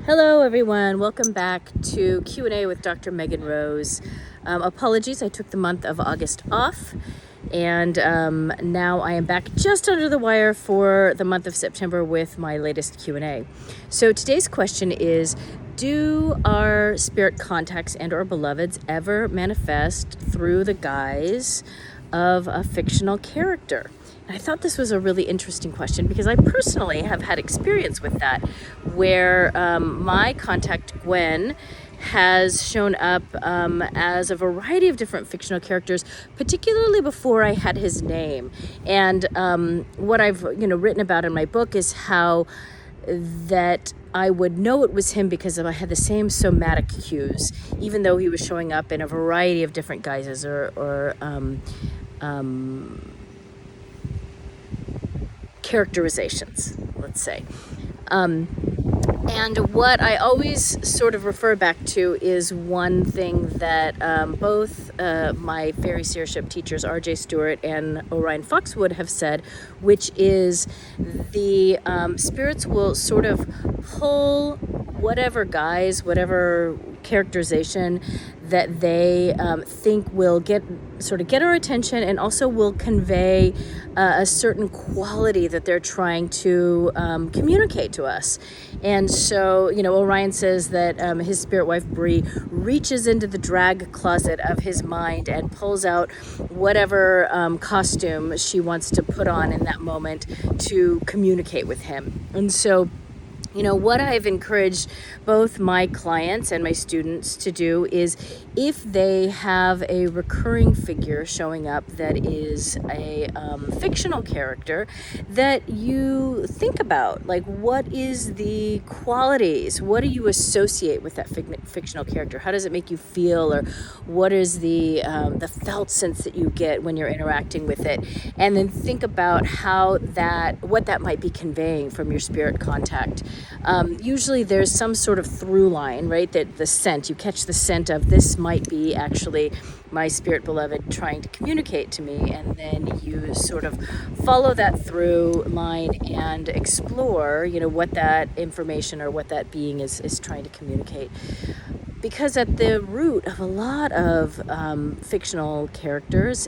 Hello everyone, welcome back to Q&A with Dr. Megan Rose. Apologies, I took the month of August off and now I am back just under the wire for the month of September with my latest Q&A. So today's question is, do our spirit contacts and or beloveds ever manifest through the guise of a fictional character? I thought this was a really interesting question because I personally have had experience with that, where my contact Gwen has shown up as a variety of different fictional characters, particularly before I had his name. And what I've written about in my book is how that I would know it was him because I had the same somatic cues, even though he was showing up in a variety of different guises or characterizations, let's say. And what I always sort of refer back to is one thing that both my fairy seership teachers, R.J. Stewart and Orion Foxwood, have said, which is the spirits will sort of pull whatever guise, whatever characterization that they think will get our attention, and also will convey a certain quality that they're trying to communicate to us. And so, Orion says that his spirit wife Bree reaches into the drag closet of his mind and pulls out whatever costume she wants to put on in that moment to communicate with him. And so, what I've encouraged both my clients and my students to do is, if they have a recurring figure showing up that is a fictional character, that you think about, like, what is the qualities? What do you associate with that fictional character? How does it make you feel? Or what is the felt sense that you get when you're interacting with it? And then think about what that might be conveying from your spirit contact. Usually there's some sort of through line, right? That the scent, you catch the scent of, this might be actually my spirit beloved trying to communicate to me. And then you sort of follow that through line and explore, what that information or what that being is trying to communicate. Because at the root of a lot of fictional characters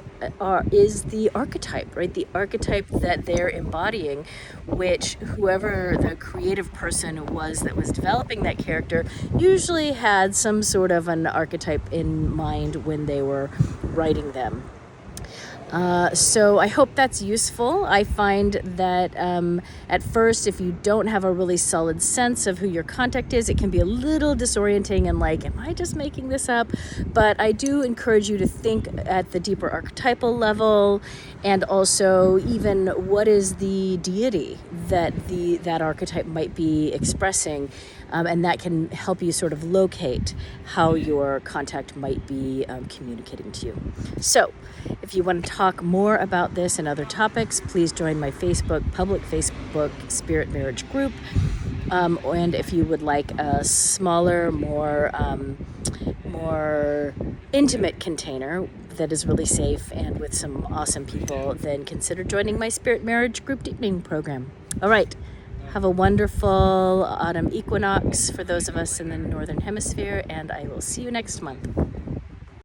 is the archetype, right? The archetype that they're embodying, which whoever the creative person was that was developing that character usually had some sort of an archetype in mind when they were writing them. So I hope that's useful. I find that at first, if you don't have a really solid sense of who your contact is, it can be a little disorienting and like, am I just making this up? But I do encourage you to think at the deeper archetypal level, and also even what is the deity that archetype might be expressing. And that can help you sort of locate how your contact might be communicating to you. So if you want to talk more about this and other topics, please join my public Facebook Spirit Marriage group. And if you would like a smaller, more intimate container that is really safe and with some awesome people, then consider joining my Spirit Marriage Group Deepening program. All right. Have a wonderful autumn equinox for those of us in the Northern Hemisphere, and I will see you next month.